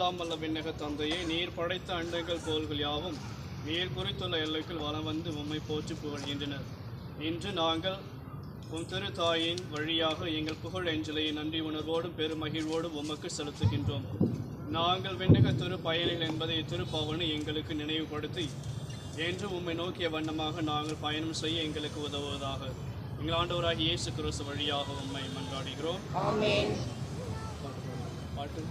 எல்லாம் வல்ல விண்ணக தந்தையே, நீர் படைத்த அண்டங்கள் கோள்கள் யாவும் நீர் குறித்துள்ள எல்லைக்குள் வலம் வந்து உம்மை போற்றி புகழ்கின்றனர். இன்று நாங்கள் உம் திருத்தாயின் வழியாக எங்கள் புகழ் எஞ்சலை நன்றி உணர்வோடும் பெருமகிழ்வோடும் உமக்கு செலுத்துகின்றோம். நாங்கள் விண்ணக திரு பயணிகள் என்பதை திருப்பாவனை எங்களுக்கு நினைவுபடுத்தி என்று உம்மை நோக்கிய வண்ணமாக நாங்கள் பயணம் செய்ய எங்களுக்கு உதவுவதாக எங்கள் ஆண்டவராகிய இயேசு கிறிஸ்து வழியாக உம்மை மன்றாடுகிறோம். ஆமென். பாட்டு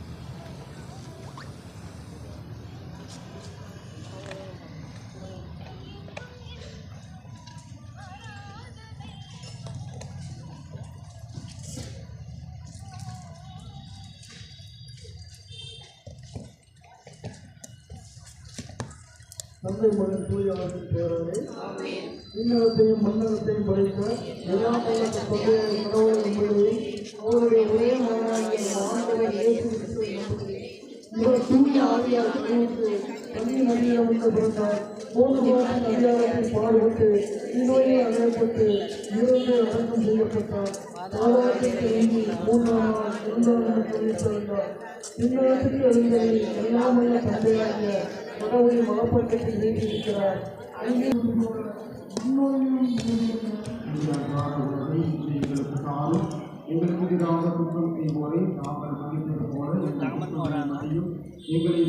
தந்தை மகன் தூய ஆவியின் பெயராலே விண்ணகத்தையும் மண்ணகத்தையும் படைத்த எல்லாம் வல்ல தந்தையாகிய கடவுளை நம்புகிறேன். அவருடைய ஒரே மகனாகிய ஆண்டவர் இயேசு கிறிஸ்துவை நம்புகிறேன். இவர் தூய ஆவியால் கருவுற்று கன்னி மரியாதைக்கு பிறந்தார். போதுமாவின் அதிகாரத்தில் பாடுபட்டு இந்நோயை அகழப்பட்டு இருந்து அடக்கம் செய்யப்பட்டார். பாதாளத்திற்கு இறங்கி 3ஆம் நாள் இரண்டாம் நாள் உயிர்த்தெழுந்தார். விண்ணகத்துக்கு எழுந்ததை எல்லாம் வல்ல தந்தையாகிய கடவுளை மகப்பட்டத்தில் வீட்டிருக்கிறார். எங்களுக்கு எதிராக குற்றம் செய்வோரை நாங்கள் மன்னிப்பது போல எங்களை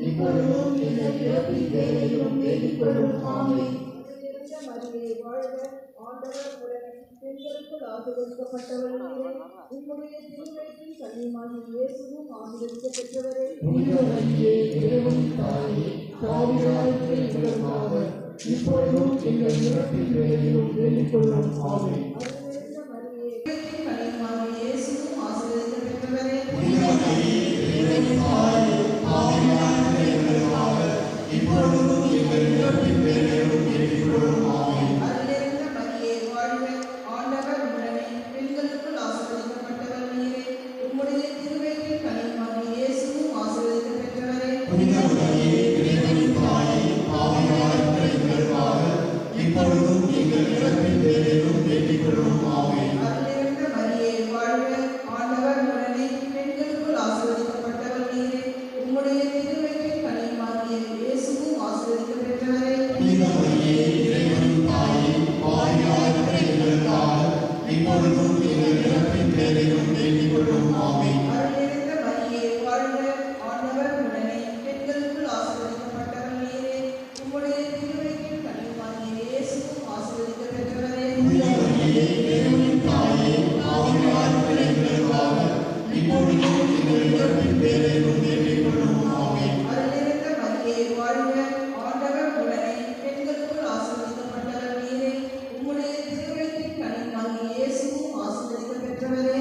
இப்பொழுதும் இந்த இறப்பின் வேலையிலும் வேண்டிக் கொள்ளும். ஆமென். பெண்களுக்குள் ஆசீர்வதிக்கப்பட்டவர் நீரே. உம்முடைய திருவயிற்றின் கனியுமாகிய இயேசுவும் ஆசீர்வதிக்கப்பட்டவரே. இப்பொழுதும் எங்கள் இறப்பின் வேளையிலும் வேண்டிக் கொள்ளும். ஆமென். அருள்நிறைந்த மரியே, கனியுமாகிய இயேசுவும் ஆசீர்வதிக்கப்பட்டவரே. அருள்நிறைந்த மரியே, வாழ்க, ஆண்டவர் உடனே. பெண்களுக்குள் ஆசீர்வதிக்கப்பட்டவர் நீரே. உம்முடைய திருவயிற்றின் கனியுமாகிய இயேசுவும் ஆசீர்வதிக்கப்பட்டவரே. அருள்நிறைந்த மரியே, வாழ்க, ஆண்டவர் உடனே. பெண்களுக்குள் ஆசீர்வதிக்கப்பட்டவர் நீரே. உம்முடைய திருவயிற்றின் கனியுமாகிய இயேசுவும் ஆசீர்வதிக்கப்பட்டவரே. அருள்நிறைந்த மரியே, வாழ்க, ஆண்டவர் உடனே. பெண்களுக்குள் ஆசீர்வதிக்கப்பட்டவர் நீரே. உம்முடைய திருவயிற்றின் கனியுமாகிய இயேசுவும் ஆசீர்வதிக்கப்பட்டவரே. அருள்நிறைந்த மரியே, வாழ்க, ஆண்டவர் உடனே. பெண்களுக்குள் ஆசீர்வதிக்கப்பட்டவர் நீரே. உம்முடைய திருவயிற்றின் கனியுமாகிய இயேசுவும் ஆசீர்வதிக்கப்பட்டவரே.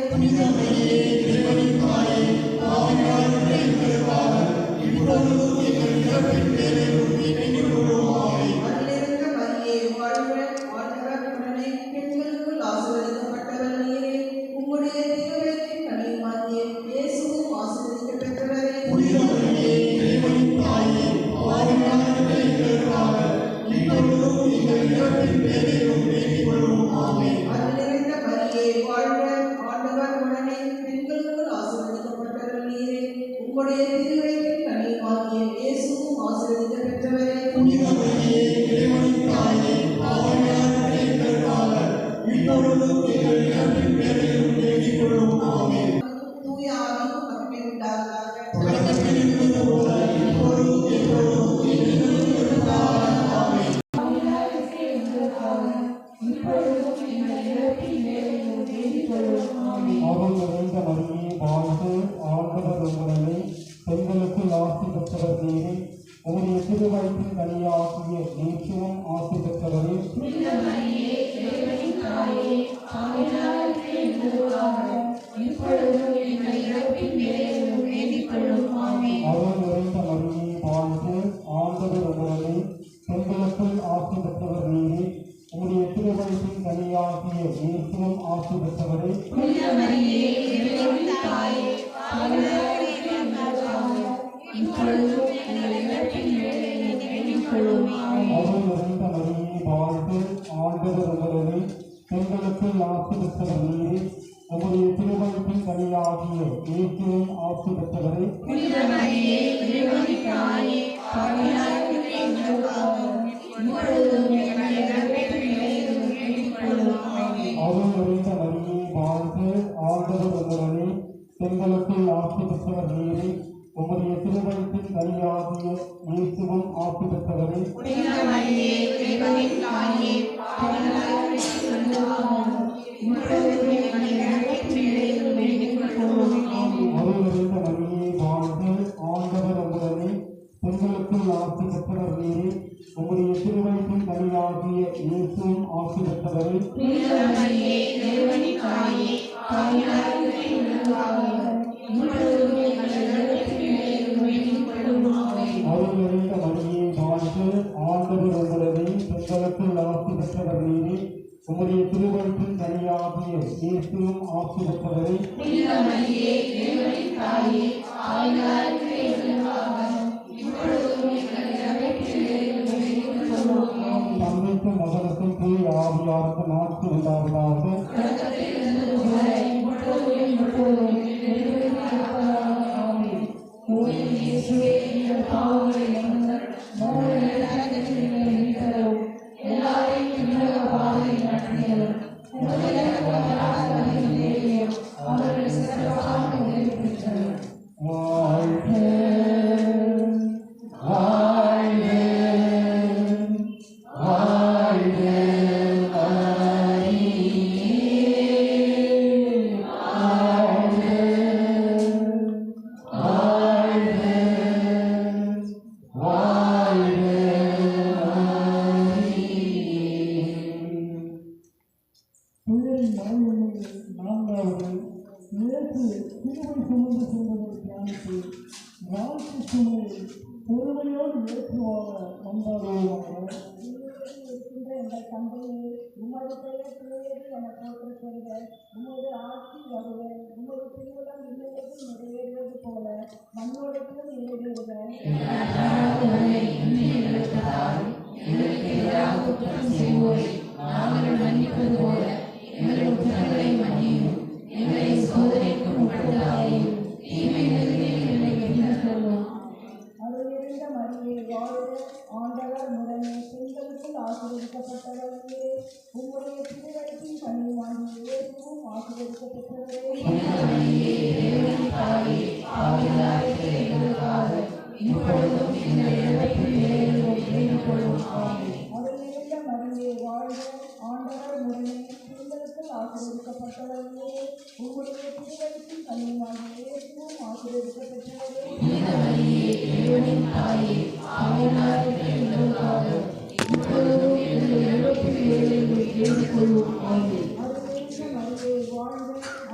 அருள்நிறைந்த மரியே, வாழ்க, ஆண்டவர் உடனே. பெண்களுக்குள் ஆசீர்வதிக்கப்பட்டவர் நீரே. உம்முடைய திருவயிற்றின் கனியுமாகிய இயேசுவும் ஆசீர்வதிக்கப்பட்டவரே. அருள்நிறைந்த மரியே, வாழ்க, ஆண்டவர் உடனே. பெண்களுக்குள் ஆசீர்வதிக்கப்பட்டவர் நீரே. உம்முடைய திருவயிற்றின் கனியுமாகிய இயேசுவும் ஆசீர்வதிக்கப்பட்டவரே. தூய ஆவிக்கும் மகிமை உண்டாவதாக. அருள் நிறைந்த மரியே, வாழ்க, ஆண்டவர் உடனே. பெண்களுக்குள் ஆசி பெற்றவர் நீரே. உம்முடைய திருவயிற்றின் கனியாகிய இயேசுவும் ஆசி பெற்றவரே. அருள் நிறைந்த மரியே, வாழ்க, ஆண்டவர் உடனே. பெண்களுக்குள் ஆசி பெற்றவர் நீரே. உம்முடைய திருவயிற்றின் கனியாகிய இயேசுவும் ஆசி பெற்றவரே. அருள் நிறைந்த மரியே, வாழ்க, ஆண்டவர் உடனே. பெண்களுக்குள் ஆசி பெற்றவர் நீரே. உம்முடைய திருவயிற்றின் கனியாகிய இயேசுவும் ஆசி பெற்றவரே. அருள் நிறைந்த மரியே, வாழ்க, ஆண்டவர் உடனே. பெண்களுக்குள் ஆசி பெற்றவர் நீரே. உம்முடைய திருவயிற்றின் கனியாகிய இயேசுவும் ஆசி பெற்றவரே. அருள் நிறைந்த மரியே, வாழ்க, ஆண்டவர் உடனே. பெண்களுக்குள் ஆசி பெற்றவர் நீரே. உம்முடைய திருவயிற்றின் கனியாகிய இயேசுவும் ஆசி பெற்றவரே. அருள் நிறைந்த மரியே, வாழ்க, ஆண்டவர் உடனே. பெண்களுக்குள் ஆசி பெற்றவர் நீரே. உம்முடைய திருவயிற்றின் கனியாகிய இயேசுவும் ஆசி பெற்றவரே. தந்தைக்கும் மகனுக்கும் தூய ஆவியாருக்கும் மாற்று உண்டாவதாக. வாழ்க, வாழ்க, வாழ்க, சிலுவை சுமந்து செல்வதை தியானித்து வாழ்க்கை சுமையை பொறுமையோடு ஏற்றுவாங்க மன்றாடுவாங்க. இருக்கின்ற எங்கள் தந்தையே, உமது பெயர் தூயது என போற்றப் பெறுக. உமது ஆட்சி வருக. உமது திருவுளம் விண்ணுலகில் நிறைவேறுவது போல மண்ணுலகிலும் நிறைவேறுக. எங்களுக்கு எதிராக குற்றம் செய்வோரை நாங்கள் மன்னிப்பது போல எங்கள் குற்றங்களை மன்னியும். எங்களை சோதனைக்கு உட்படுத்தாதேயும், தீமையிலிருந்து எங்களை விடுவித்தருளும். அருள் நிறைந்த மரியே, வாழ்க. ஆண்டவர் உடனே பெண்களுக்குள் ஆசீர்வதிக்கப்பட்டவர் நீரே. உம்முடைய திருவயிற்றின் கனியாகிய இயேசுவும் ஆசீர்வதிக்கப்பட்டவரே. இப்பொழுதும் எங்கள் இறப்பின் வேளையிலும் வேண்டிக் கொள்ளும். ஆமென். அருள் நிறைந்த மரியே, வாழ்க. ஆண்டவர் உடனே பெண்களுக்குள் ஆசீர்வதிக்கப்பட்டவர் நீரே. உம்முடைய திருவயிற்றின் கனியாகிய இயேசுவும் ஆசீர்வதிக்கப்பட்டவரே. இறைவனின் தாயே, பாவிகளாகிய எங்களுக்காக இப்பொழுதும் எங்கள் இறப்பின் வேளையிலும் வேண்டிக் கொள்ளும். ஆமென். அருள்நிறைந்த மரியே, வாழ்க.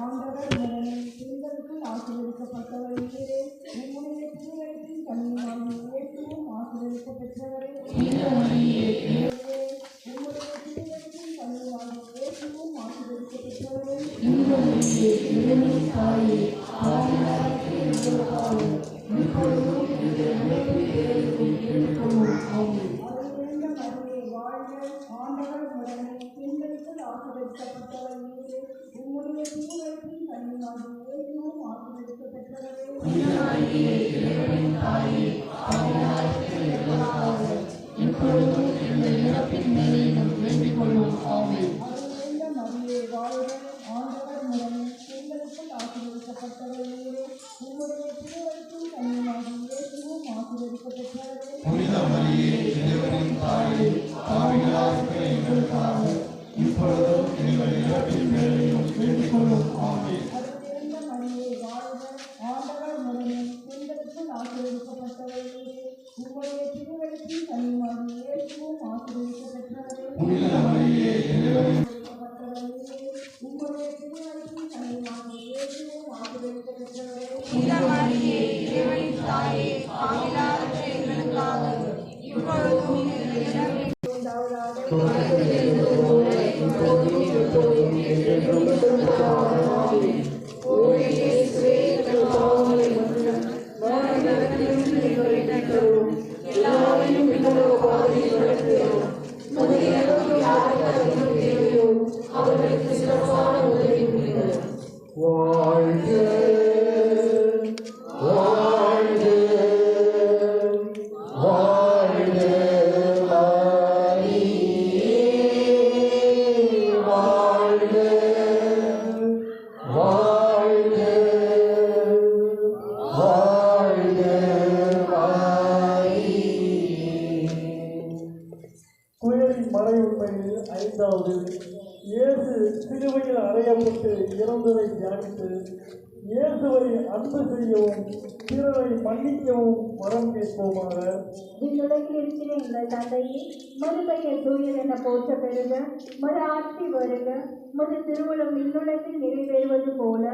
ஆண்டவர் உடனே பெண்களுக்குள் ஆசீர்வதிக்கப்பட்டவர் நீரே. உம்முடைய திருவயிற்றின் கனியாகிய இயேசுவும் ஆசீர்வதிக்கப்பட்டவரே. உம்முடைய திருவயிற்றின் கனியாகிய இயேசுவும் ஆசீர்வதிக்கப்பட்டவரே. இறைவனின் தாயே, பாவிகளாகிய எங்களுக்காக இப்பொழுதும் எங்கள் இறப்பின் வேளையிலும் வேண்டிக் கொள்ளும். ஆமென். அருள்நிறைந்த மரியே, வாழ்க. ஆண்டவர் உடனே பெண்களுக்குள் ஆசீர்வதிக்கப்பட்டவர் நீரே. உம்முடைய திருவயிற்றின் கனியாகிய இயேசுவும் ஆசீர்வதிக்கப்பட்டவரே. இறைவனின் தாயே, பாவிகளாகிய எங்களுக்காக இப்பொழுதும் எங்கள் இறப்பின் வேளையிலும் வேண்டிக் கொள்ளும். ஆமென். அருள்நிறைந்த மரியே, வாழ்க. ஆண்டவர் உடனே பெண்களுக்குள் ஆசீர்வதிக்கப்பட்டவர் நீரே. உம்முடைய திருவயிற்றின் கனியாகிய இயேசுவும் ஆசீர்வதிக்கப்பட்டவரே. புனித மரியே, இறைவனின் தாயே, பாவிகளாகிய எங்களுக்காக இப்பொழுதும் எங்கள் இறப்பின் வேளையிலும் வேண்டிக் கொள்ளும். ஆமென். அருள்நிறைந்த மரியே, வாழ்க. ஆண்டவர் உடனே பெண்களுக்குள் ஆசீர்வதிக்கப்பட்டவர் நீரே. உம்முடைய திருவயிற்றின் கனியாகிய இயேசுவும் ஆசீர்வதிக்கப்பட்டவரே. புனித மரியே, இறைவனின் ஆசீர்வதிக்கப்பட்டவர் நீரே. உம்முடைய திருவயிற்றின் கனியாகிய இயேசுவும் ஆசீர்வதிக்கப்பட்டவரே. புனித மரியே, இறைவனின் தாயே, பாவிகளாகிய எங்களுக்காக இப்பொழுதும் எங்கள் இறப்பின் அவர்களுக்கு சிறப்பான உதவி புரிந்தது. வாழ்க வாழ்க வாழ்க மரியே, வாழ்க வாழ்க வாழ்க மரியே. குயலின் மறை உண்மையில் 5வது, இயேசு சிலுவையில் அறையப்பட்டு இறந்ததை தியானித்து இயேசுவை அன்பு செய்யவும் பிறரை மன்னிக்கவும் வரம் கேட்போமாக. விண்ணுலகில் இருக்கிற எங்கள் தந்தையே, மது பெயர் தூயது என போற்ற பெறுக. மது ஆட்சி வருக. மது திருவுளம் விண்ணுலகில் நிறைவேறுவது போல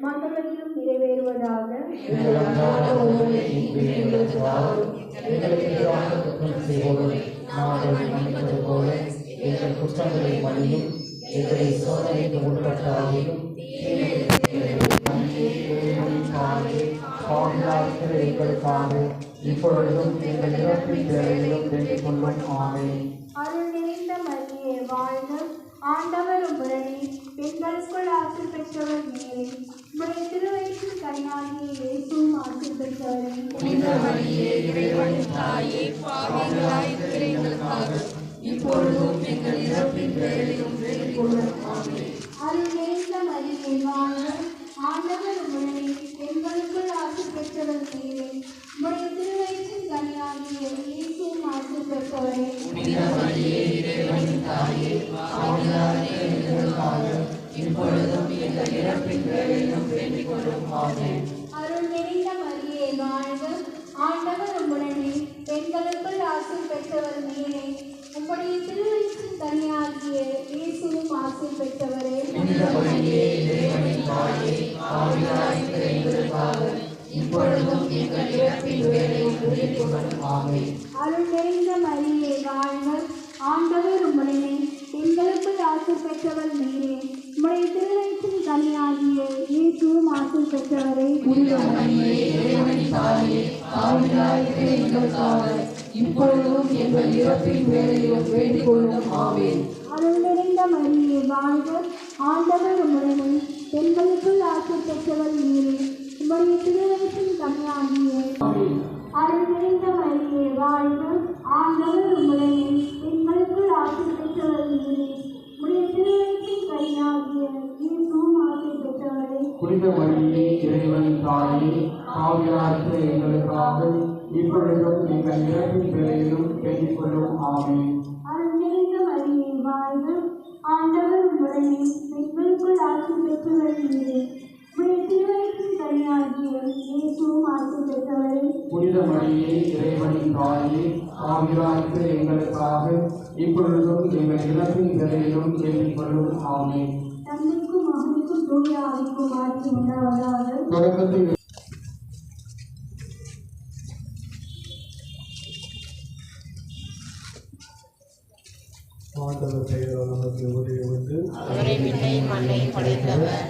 மண்ணுலகிலும் நிறைவேறுவதாக. எங்கள் அன்றாட உணவை இன்று எங்களுக்கு தாரும். எங்களுக்கு எதிராக குற்றம் செய்வோரை நாங்கள் மன்னிப்பது போல எங்கள் குற்றங்களை மன்னியும். எங்களை சோதனைக்கு உட்படுத்தாதேயும், பாவிகளாகிய எங்களுக்காக இப்பொழுதும் எங்கள் இறப்பின் வேளையிலும் வேண்டிக் கொள்ளும். ஆமென். அருள் நிறைந்த மரியே, வாழ்க. ஆண்டவர் உடனே பெண்களுக்குள் ஆசி பெற்றவர் நீரே. உம்முடைய திருவயிற்றின் கனியாகிய இயேசுவும் ஆசி பெற்றவரே. புனித மரியே, இறைவனின் தாயே, பாவிகளாகிய எங்களுக்காக இப்பொழுதும் எங்கள் இறப்பின் வேளையிலும் வேண்டிக் கொள்ளும். ஆமென். அருள் நிறைந்த மரியே, வாழ்க. ஆண்டவர் உடனே பெண்களுக்குள் ஆசி பெற்றவர் நீரே. உம்முடைய திருவயிற்றின் கனியாகிய இயேசுவும் ஆசி பெற்றவரே. புனித மரியே, இறைவனின் தாயே, பாவிகளாகிய எங்களுக்காக இப்பொழுதும் எங்கள் இறப்பின் வேளையிலும் வேண்டிக் கொள்ளும். ஆமென். அருள் நிறைந்த மரியே, வாழ்க. ஆண்டவர் உடனே பெண்களுக்குள் ஆசி பெற்றவர் நீரே. உம்முடைய திருவயிற்றின் கனியாகிய இயேசுவும் ஆசை பெற்றவரே. புனித மரியே, இறைவனின் தாயே, பாவிகளாகிய எங்களுக்காக இப்பொழுதும் எங்கள் இறப்பின் வேளையில் வேண்டிக் கொள்ளும். ஆமென். அருள் நிறைந்த மரியே வாழ்க, ஆண்டவர் உம்முடனே, பெண்களுக்குள் ஆசை பெற்றவர் நீரே. உம்முடைய திருவயிற்றின் கனியாகிய இயேசுவும் ஆசை பெற்றவரே. புனித மரியே, இறைவனின் தாயே, பாவிகளாகிய எங்களுக்காக இப்பொழுதும் எங்கள் இறப்பின் வேளையில் வேண்டிக் கொள்ளும். ஆமென். அருள் நிறைந்த மரியே வாழ்க, ஆண்டவர் உம்முடனே, பெண்களுக்குள் ஆசை பெற்றவர் நீரே. உம்முடைய திருவயிற்றின் கனியாகிய அருள் நிறைந்த மரியே வாழ்க, ஆண்டவர் உம்முடனே, பெண்களுக்குள் ஆசை பெற்றவர் நீரே. உம்முடைய திருவயிற்றின் கனியாகிய இயேசுவும் ஆசை பெற்றவரே. புனித மரியே, இறைவனின் தாயே, பாவிகளாகிய எங்களுக்காக இப்பொழுதும் எங்கள் இறப்பின் வேளையிலும் வேண்டிக் கொள்ளும். ஆமென். அருள் நிறைந்த மரியே வாழ்க, ஆண்டவர் உம்முடனே, பெண்களுக்குள் ஆசை பெற்றவர் நீரே. உம்முடைய திருவயிற்றின் கனியாகிய இயேசுவும் ஆசை பெற்றவரே. புனித மரியே, இறைவனின் தாயே, பாவிகளாகிய எங்களுக்காக இப்பொழுதும் எங்கள் இறப்பின் வேளையிலும் வேண்டிக் கொள்ளும். ஆமென். தந்தைக்கும் மகனுக்கும் தூய ஆவிக்கும் ஆட்சி உண்டாவதாக. தொடக்கத்தில் ஆண்டவர் பெயரால் நமக்கு உதவி உண்டு. அவரை விண்ணை மண்ணை படைத்தவர்,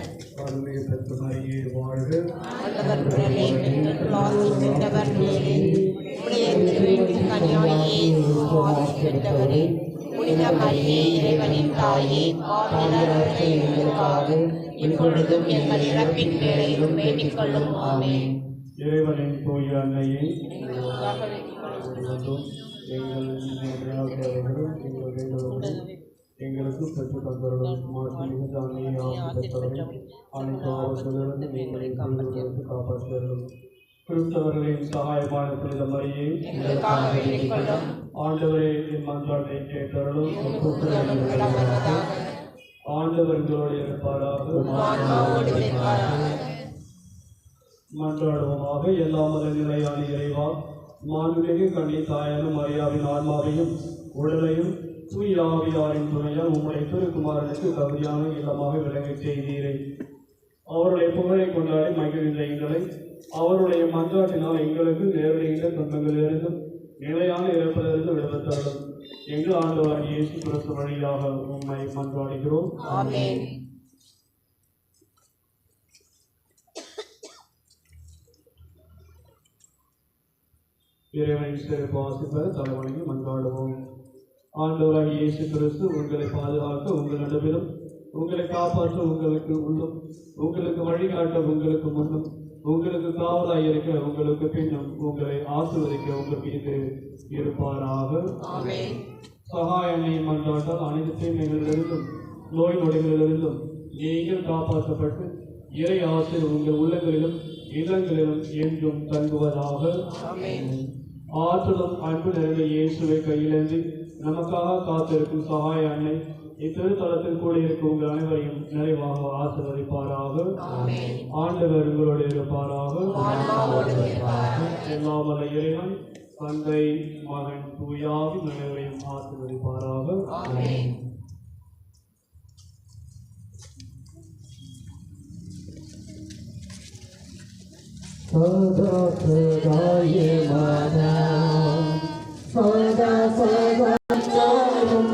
அருளை பெற்ற மரியே வாழ்க. ஆண்டவர் குரலை பெற்றோர் ஆசி பெற்றவர் நீரே. உம்முடைய திருவயிற்றின் கனியாகிய இயேசு ஆசி பெற்றவரே. புனித மரியே, இறைவனின் தாயே, பாவிகளாகிய எங்களுக்காக இப்பொழுதும் எங்கள் இறப்பின் வேளையிலும் வேண்டிக் கொள்ளும். ஆமென். இறைவனின் தூய அன்னையே, எங்களுக்காக வேண்டிக் கொள்ளும். மற்றும் எங்கள் தேவைகளும் எங்கள் வேண்டுதல்களும் எங்களுக்கு பெற்றுத் தந்தவர்களும் மாற்றி மிகுந்த அன்னையை ஆசி பெற்றவர்கள் அனைத்து ஆபத்திலிருந்து எங்களை காப்பாற்றுவார்கள். கிறிஸ்தவர்களின் சகாயமான புனித மரியே, எங்களுக்காக வேண்டிக் கொள்ளும். ஆண்டவரே, என் மன்றாட்டை கேட்டவர்களும் வருவதாக ஆண்டவர்களோடு இருப்பாராக. ஆன்மாவோடு இருப்பாராக. மன்றாடுவோமாக. எல்லாம் வல்ல நிலையான இறைவா, மாண்புமிகு கண்ணி தாயான மரியாவின் ஆன்மாவையும் உடலையும் தூய ஆவியாரின் துணையால் உம்முடைய திருக்குமாரனுக்கு தகுதியான இல்லமாக விளங்கச் செய்தீரே. அவருடைய புகழை கொண்டாடி மகிழ்ந்த எங்களை அவருடைய மன்றாட்டினால் எங்களுக்கு நேரடிந்த துன்பங்களிலிருந்தும் நிலையான இறப்பிலிருந்து விடுவித்தார்கள். எங்கள் ஆண்டவர் இயேசு கிறிஸ்து வழியாக உம்மை மன்றாடுகிறோம். ஆமென். இறைவனின் சிறப்பு வாசிப்பர் தலைவணங்கி மன்றாடுவோம். ஆண்டவராகிய இயேசு கிறிஸ்து உங்களை பாதுகாக்க உங்கள் நடுவிலும், உங்களை காப்பாற்ற உங்களுக்கு உள்ளும், உங்களுக்கு வழிகாட்ட உங்களுக்கு முன்னும், உங்களுக்கு காவலாய் இருக்க உங்களுக்கு பின்னும், உங்களை ஆசீர்வதிக்க உங்கள் மீது இருப்பாராக. ஆமென். சகாய அன்னையின் மன்றாட்டால் அனைத்து தீமைகளிலிருந்தும் நோய் நொடிகளிலிருந்தும் நீங்கள் காப்பாற்றப்பட்டு இறை ஆசை உங்கள் உள்ளங்களிலும் இல்லங்களிலும் என்றும் தங்குவதாக. ஆமென். ஆற்றலும் அன்பு நிறைந்த இயேசுவை கையிலேந்தி நமக்காக காத்திருக்கும் சகாய அன்னை இத்திருத்தலத்தில் கூடியிருக்கும் உங்கள் அனைவரையும் நிறைவாக ஆசீர்வதிப்பாராக. ஆமென். ஆண்டவர் உங்களோடு இருப்பாராக. ஆன்மாவோடு இருப்பாராக. எல்லாம் வல்ல இறைவன் தந்தை, மகன், தூயாவி அனைவரையும் ஆசீர்வதிப்பாராக. ஆமென். சதா சதாயே மாதா, சதா சதா யாரும்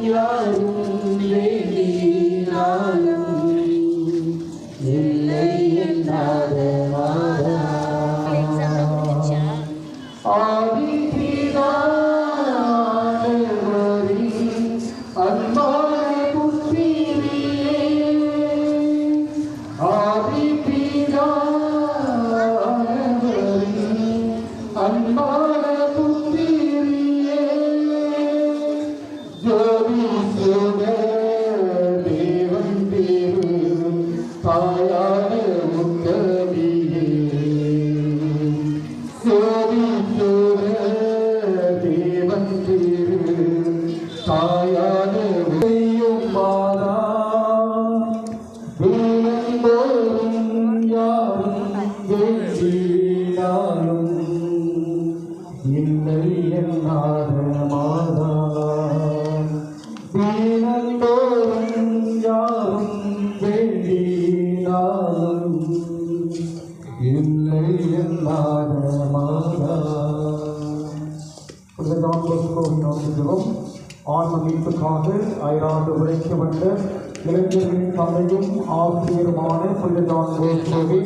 யாரும் வேண்டினாலும் இல்லை என்னாத மாதா. ஆதிபிதானவரி அன்பான புத்திரியே, ஆதிபிதானவரி அன்பான புத்திரியே, ஜோதி சுக தேவன் தேவு தாயான உத்தமியே, ஜோதி சுக தேவன் தேவு தாயான உத்தையும் மாதா, வேண்டும்போதும் யாரும் வேண்டினாலும் இல்லை என்னாத மாதா. இல்லை இல்லாத மாதா. புனிதம் ஆன்ம மீட்புக்காக அயராண்டு உழைக்க வந்த இளைஞர்களின் தந்தையும் ஆசிரியருமான புனித கோவி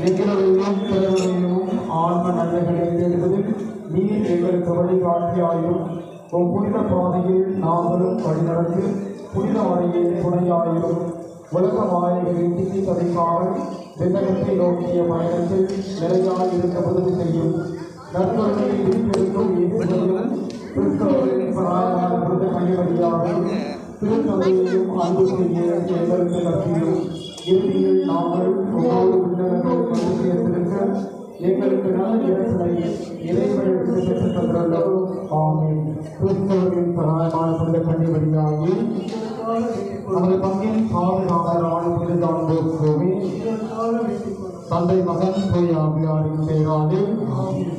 எங்களுடையும் பிறருடையும் ஆன்ம நன்மைகளை தேடுவதில் நீர் எங்களுக்கு வழிகாட்டியாயும் புனித பாதையில் நாங்களும் வழிநடந்து புனித ஆணையின் துணையாயும் உலக மாயைகளின் திட்டி ததைக்காமல் விண்ணகத்தை நோக்கிய பயணத்தில் நிறையாயிருக்க உதவி செய்யும். நற்கொடையை விரித்திருக்கும் இயேசுவையும் கிறிஸ்தவர்களின் பராயமான புனித கைவழியாகவும் திருத்தந்தையையும் அன்பு செய்ய எங்களுக்கு நம்பியும் இறுதியில் நாங்கள் ஒவ்வொரு விண்ணகங்களை கொண்டு சேர்த்திருக்க எங்களுக்கு நல்ல இறைவனை இறைவனுக்கு பெற்றுத் தந்துள்ளோம். ஆமென். கிறிஸ்தவர்களின் பராயமான புனித கைவழியாகி நமது பங்கின் பாதுகாவலரான புனித கோவில் தந்தை மகன் தூய ஆவியாரின் பெயராலே ஆமென்.